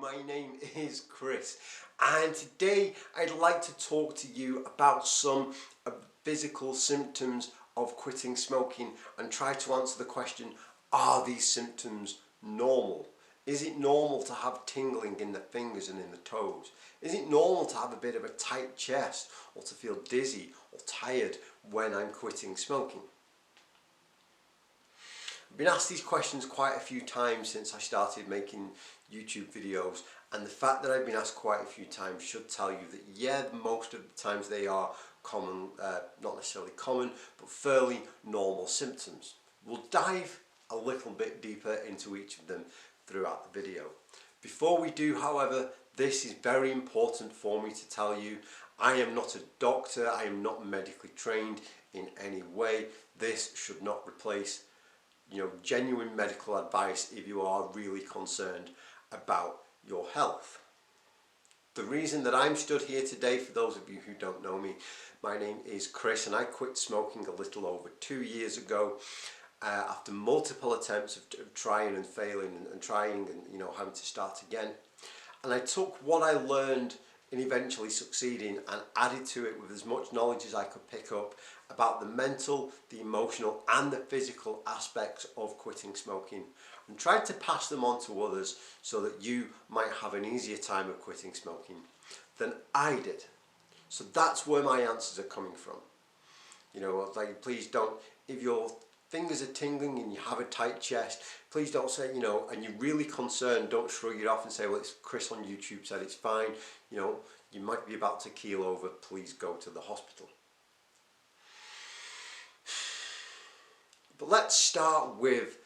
my name is Chris, and today I'd like to talk to you about some physical symptoms of quitting smoking and try to answer the question, are these symptoms normal? Is it normal to have tingling in the fingers and in the toes? Is it normal to have a bit of a tight chest or to feel dizzy or tired when I'm quitting smoking? I've been asked these questions quite a few times since I started making YouTube videos, and the fact that I've been asked quite a few times should tell you that yeah, most of the times they are common, not necessarily common, but fairly normal symptoms. We'll dive a little bit deeper into each of them throughout the video. Before we do, however, this is very important for me to tell you, I am not a doctor, I am not medically trained in any way. This should not replace genuine medical advice if you are really concerned about your health. The reason that I'm stood here today, for those of you who don't know me, my name is Chris and I quit smoking a little over 2 years ago after multiple attempts of trying and failing and trying and having to start again. And I took what I learned in eventually succeeding and added to it with as much knowledge as I could pick up about the mental, the emotional and the physical aspects of quitting smoking, and tried to pass them on to others so that you might have an easier time of quitting smoking than I did. So that's where my answers are coming from. Like, please don't, if your fingers are tingling and you have a tight chest, please don't say, and you're really concerned, don't shrug it off and say, well, it's Chris on YouTube said it's fine, you might be about to keel over, please go to the hospital. But let's start with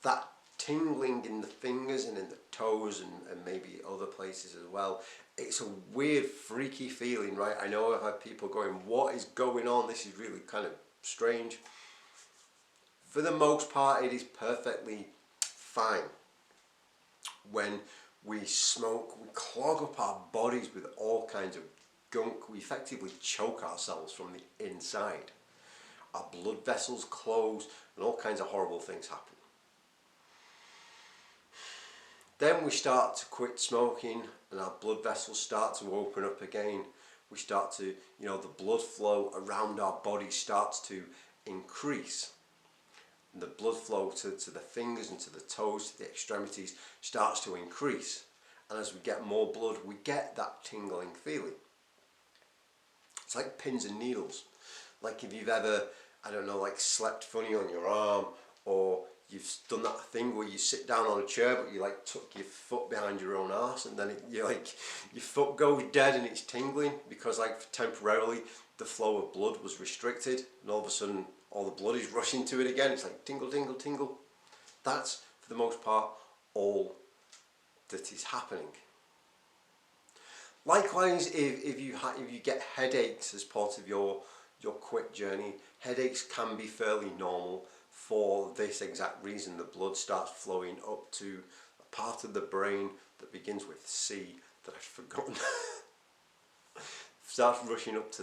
that tingling in the fingers and in the toes and maybe other places as well. It's a weird, freaky feeling, right? I know I've had people going, what is going on? This is really kind of strange. For the most part, it is perfectly fine. When we smoke, we clog up our bodies with all kinds of gunk. We effectively choke ourselves from the inside. Our blood vessels close and all kinds of horrible things happen. Then we start to quit smoking and our blood vessels start to open up again. We start to, the blood flow around our body starts to increase. And the blood flow to the fingers and to the toes, to the extremities starts to increase. And as we get more blood, we get that tingling feeling. It's like pins and needles. Like if you've ever, slept funny on your arm, or you've done that thing where you sit down on a chair but you tuck your foot behind your own arse and then your foot goes dead and it's tingling because temporarily the flow of blood was restricted and all of a sudden all the blood is rushing to it again. It's like tingle, tingle, tingle. That's for the most part all that is happening. Likewise, if you get headaches as part of your quit journey, headaches can be fairly normal for this exact reason. The blood starts flowing up to a part of the brain that begins with C that I've forgotten. Starts rushing up to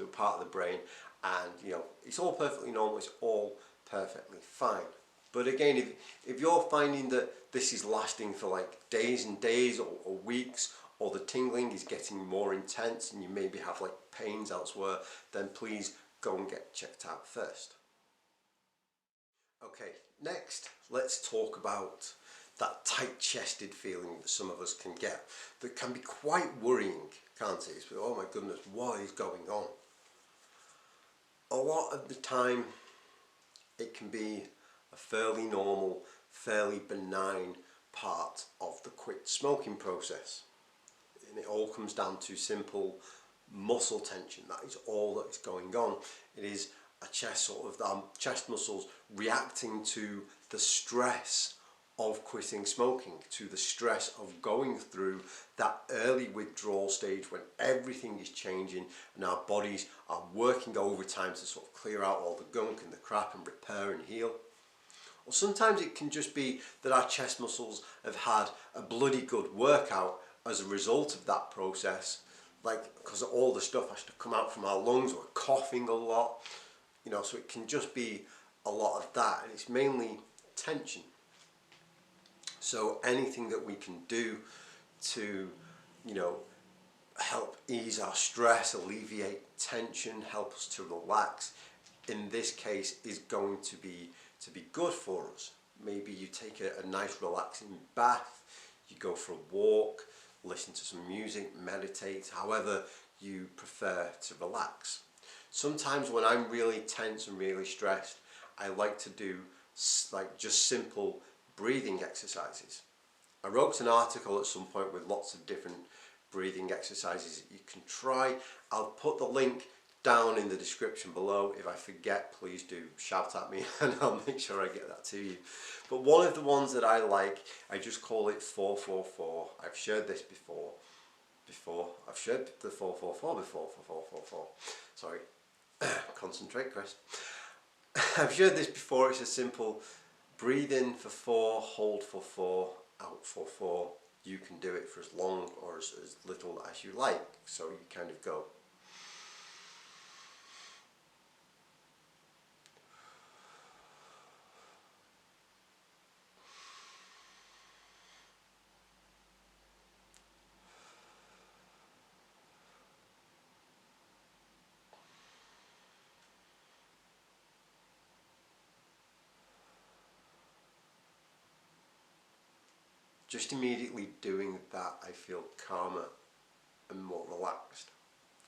a part of the brain, and it's all perfectly normal, it's all perfectly fine. But again, if you're finding that this is lasting for days and days or weeks, or the tingling is getting more intense and you maybe have pains elsewhere, then please go and get checked out first. Okay, next let's talk about that tight-chested feeling that some of us can get that can be quite worrying, can't it? It's, oh my goodness, what is going on? A lot of the time it can be a fairly normal, fairly benign part of the quit smoking process. And it all comes down to simple muscle tension. That is all that is going on. It is a chest chest muscles reacting to the stress of quitting smoking, to the stress of going through that early withdrawal stage when everything is changing and our bodies are working overtime to sort of clear out all the gunk and the crap and repair and heal. Or sometimes it can just be that our chest muscles have had a bloody good workout as a result of that process, because all the stuff has to come out from our lungs. We're coughing a lot, so it can just be a lot of that, and it's mainly tension. So anything that we can do to, you know, help ease our stress, alleviate tension, help us to relax, in this case is going to be good for us. Maybe you take a nice relaxing bath, you go for a walk, listen to some music, meditate, however you prefer to relax. Sometimes when I'm really tense and really stressed, I like to do like just simple breathing exercises. I wrote an article at some point with lots of different breathing exercises that you can try. I'll put the link down in the description below. If I forget, please do shout at me and I'll make sure I get that to you. But one of the ones that I like, I just call it 444. I've shared this before. I've shared the 444 before, 4444. Sorry, concentrate, Chris. I've shared this before. It's a simple breathe in for 4, hold for 4, out for 4. You can do it for as long or as little as you like. So you kind of go. Just immediately doing that, I feel calmer and more relaxed.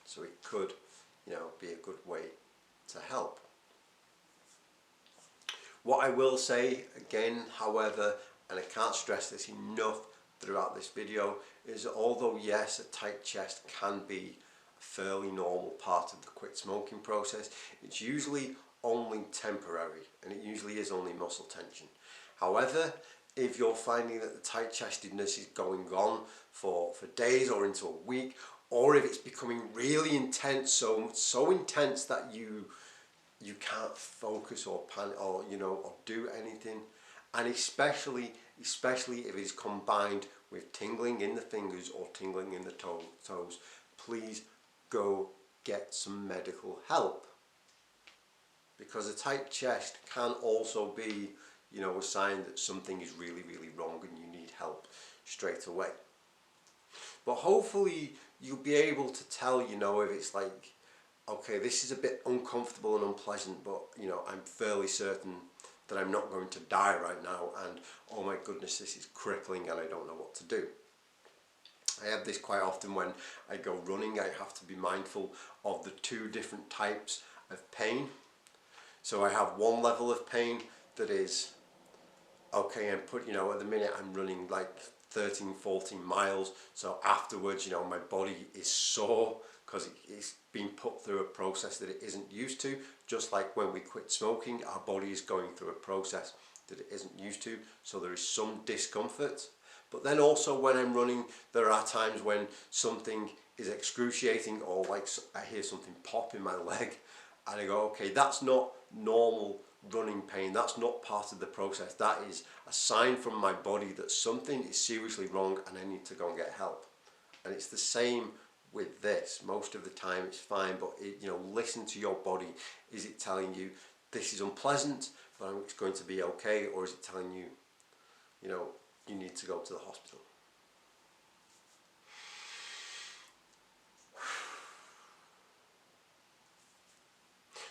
So it could, you know, be a good way to help. What I will say again, however, and I can't stress this enough throughout this video, is that although yes, a tight chest can be a fairly normal part of the quit smoking process, it's usually only temporary and it usually is only muscle tension. However, if you're finding that the tight chestedness is going on for days or into a week, or if it's becoming really intense, so intense that you can't focus or panic or or do anything, and especially if it's combined with tingling in the fingers or tingling in the toes, please go get some medical help, because a tight chest can also be a sign that something is really, really wrong and you need help straight away. But hopefully you'll be able to tell, if it's like, okay, this is a bit uncomfortable and unpleasant, but I'm fairly certain that I'm not going to die right now, and oh my goodness, this is crippling and I don't know what to do. I have this quite often when I go running. I have to be mindful of the two different types of pain. So I have one level of pain that is okay, and at the minute I'm running like 13, 14 miles. So afterwards, my body is sore because it's been put through a process that it isn't used to. Just like when we quit smoking, our body is going through a process that it isn't used to. So there is some discomfort. But then also when I'm running, there are times when something is excruciating, or like I hear something pop in my leg and I go, okay, that's not normal running pain. That's not part of the process. That is a sign from my body that something is seriously wrong and I need to go and get help. And it's the same with this. Most of the time it's fine, but listen to your body. Is it telling you this is unpleasant, but it's going to be okay, or is it telling you, you need to go to the hospital?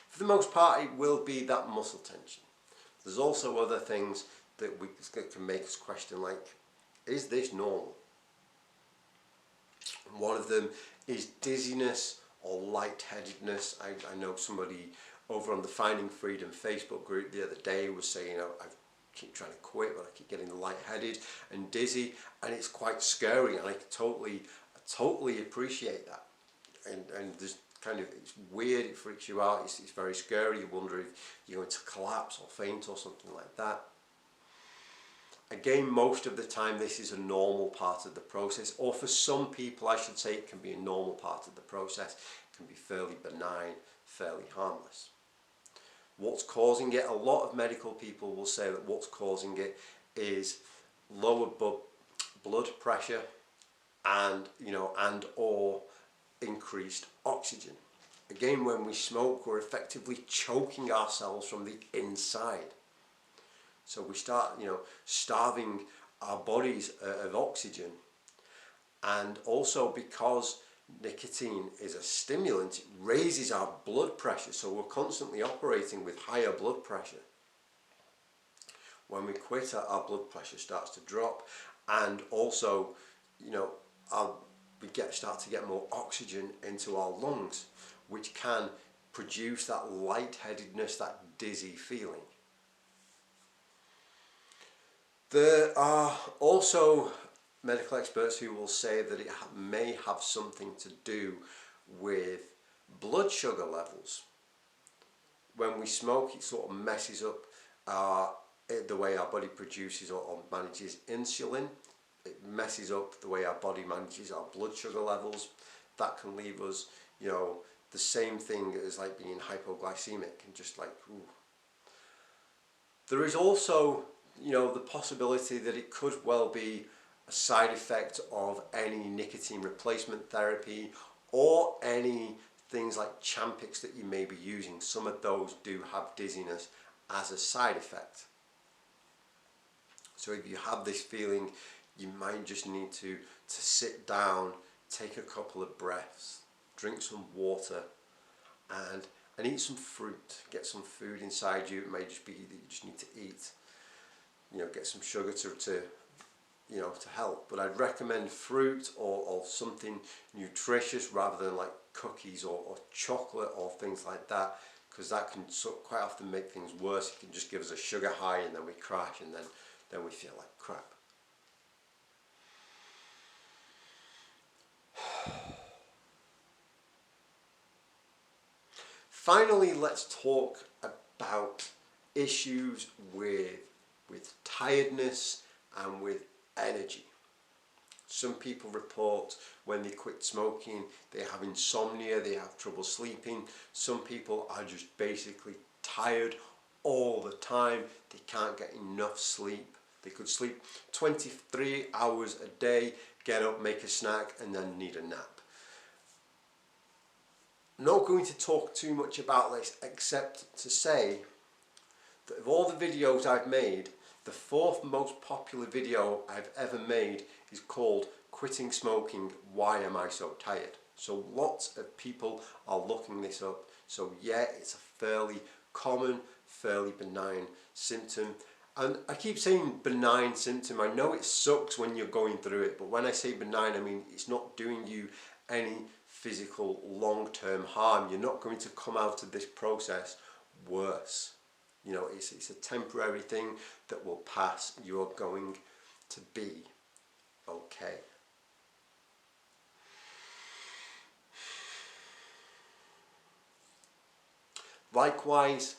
For the most part, it will be that muscle tension. There's also other things that can make us question, like, is this normal? And one of them is dizziness or lightheadedness. I know somebody over on the Finding Freedom Facebook group the other day was saying, I keep trying to quit, but I keep getting lightheaded and dizzy, and it's quite scary, and I totally appreciate that. And there's it's weird, it freaks you out, it's very scary, you wonder if you're going to collapse or faint or something like that. Again, most of the time this is a normal part of the process, or for some people I should say it can be a normal part of the process. It can be fairly benign, fairly harmless. What's causing it? A lot of medical people will say that what's causing it is lower blood pressure and or increased oxygen. Again, when we smoke, we're effectively choking ourselves from the inside. So we start, starving our bodies of oxygen, And also because nicotine is a stimulant, it raises our blood pressure, so we're constantly operating with higher blood pressure. When we quit, our blood pressure starts to drop, and also, you know, we start to get more oxygen into our lungs, which can produce that lightheadedness, that dizzy feeling. There are also medical experts who will say that it may have something to do with blood sugar levels. When we smoke, it sort of messes up the way our body produces or manages insulin. It messes up the way our body manages our blood sugar levels. That can leave us, you know, the same thing as like being hypoglycemic and just like, ooh. There is also, you know, the possibility that it could well be a side effect of any nicotine replacement therapy or any things like Champix that you may be using. Some of those do have dizziness as a side effect. So if you have this feeling, you might just need to sit down, take a couple of breaths, drink some water, and eat some fruit. Get some food inside you. It may just be that you just need to eat. You know, get some sugar to you know, to help. But I'd recommend fruit or something nutritious rather than like cookies or chocolate or things like that, because that can quite often make things worse. It can just give us a sugar high and then we crash and then we feel like crap. Finally, let's talk about issues with tiredness and with energy. Some people report when they quit smoking, they have insomnia, they have trouble sleeping. Some people are just basically tired all the time. They can't get enough sleep. They could sleep 23 hours a day, get up, make a snack, and then need a nap. I'm not going to talk too much about this except to say that of all the videos I've made, the fourth most popular video I've ever made is called Quitting Smoking, Why Am I So Tired? So lots of people are looking this up. So yeah, it's a fairly common, fairly benign symptom. And I keep saying benign symptom. I know it sucks when you're going through it, but when I say benign, I mean it's not doing you any physical long-term harm. You're not going to come out of this process worse. You know, it's a temporary thing that will pass. You're going to be okay. Likewise,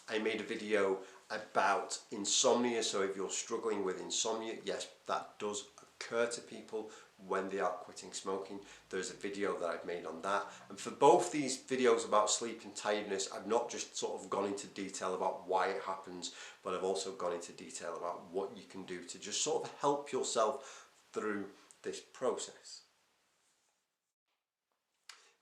I made a video about insomnia. So if you're struggling with insomnia, yes, that does occur to people when they are quitting smoking. There's a video that I've made on that, and for both these videos about sleep and tiredness, I've not just sort of gone into detail about why it happens, but I've also gone into detail about what you can do to just sort of help yourself through this process.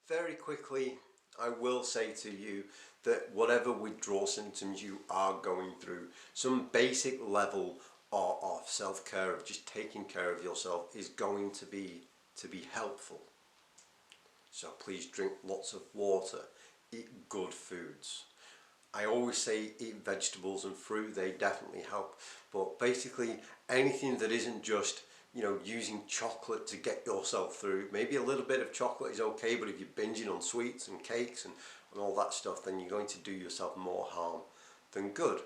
Very quickly, I will say to you that whatever withdrawal symptoms you are going through, some basic level of self-care, of just taking care of yourself, is going to be helpful. So please drink lots of water, eat good foods. I always say eat vegetables and fruit, they definitely help, but basically anything that isn't just, you know, using chocolate to get yourself through. Maybe a little bit of chocolate is okay, but if you're binging on sweets and cakes and all that stuff, then you're going to do yourself more harm than good.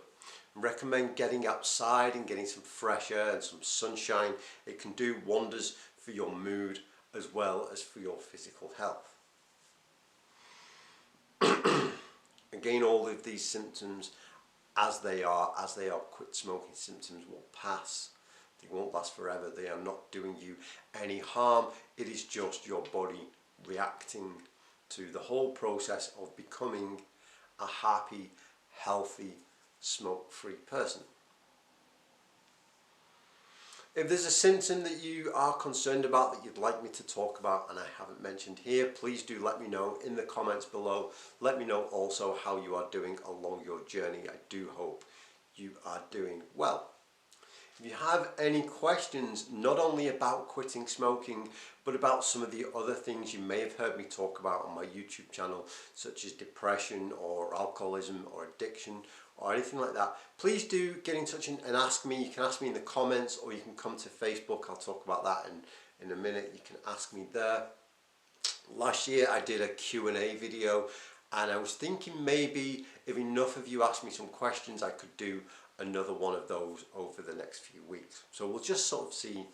I recommend getting outside and getting some fresh air and some sunshine. It can do wonders for your mood as well as for your physical health. Again, all of these symptoms, as they are quit smoking symptoms, will pass. They won't last forever. They are not doing you any harm. It is just your body reacting to the whole process of becoming a happy, healthy, smoke-free person. If there's a symptom that you are concerned about that you'd like me to talk about and I haven't mentioned here, please do let me know in the comments below. Let me know also how you are doing along your journey. I do hope you are doing well. If you have any questions, not only about quitting smoking, but about some of the other things you may have heard me talk about on my YouTube channel, such as depression or alcoholism or addiction or anything like that, please do get in touch and ask me. You can ask me in the comments, or you can come to Facebook. I'll talk about that in a minute. You can ask me there. Last year I did a Q&A video, and I was thinking maybe if enough of you asked me some questions, I could do another one of those over the next few weeks. So we'll just sort of see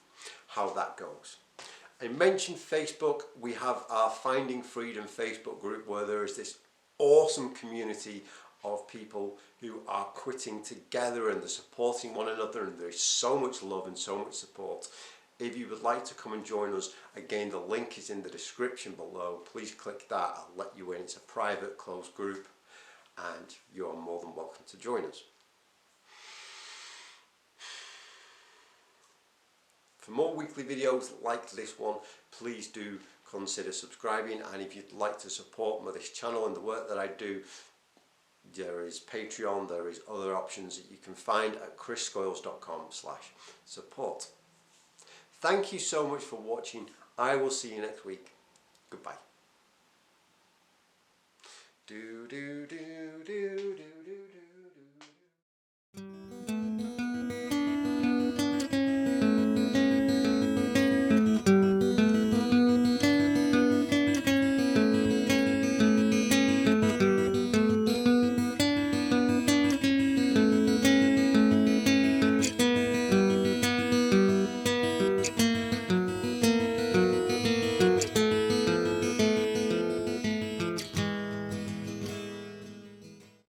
how that goes. I mentioned Facebook. We have our Finding Freedom Facebook group, where there is this awesome community of people who are quitting together, and they're supporting one another, and there's so much love and so much support. If you would like to come and join us, again, the link is in the description below. Please click that. I'll let you in. It's a private, closed group, and you are more than welcome to join us. For more weekly videos like this one, please do consider subscribing. And if you'd like to support this channel and the work that I do, there is Patreon, there is other options that you can find at chrisscoyles.com/support. Thank you so much for watching. I will see you next week. Goodbye. Do do do do do do do.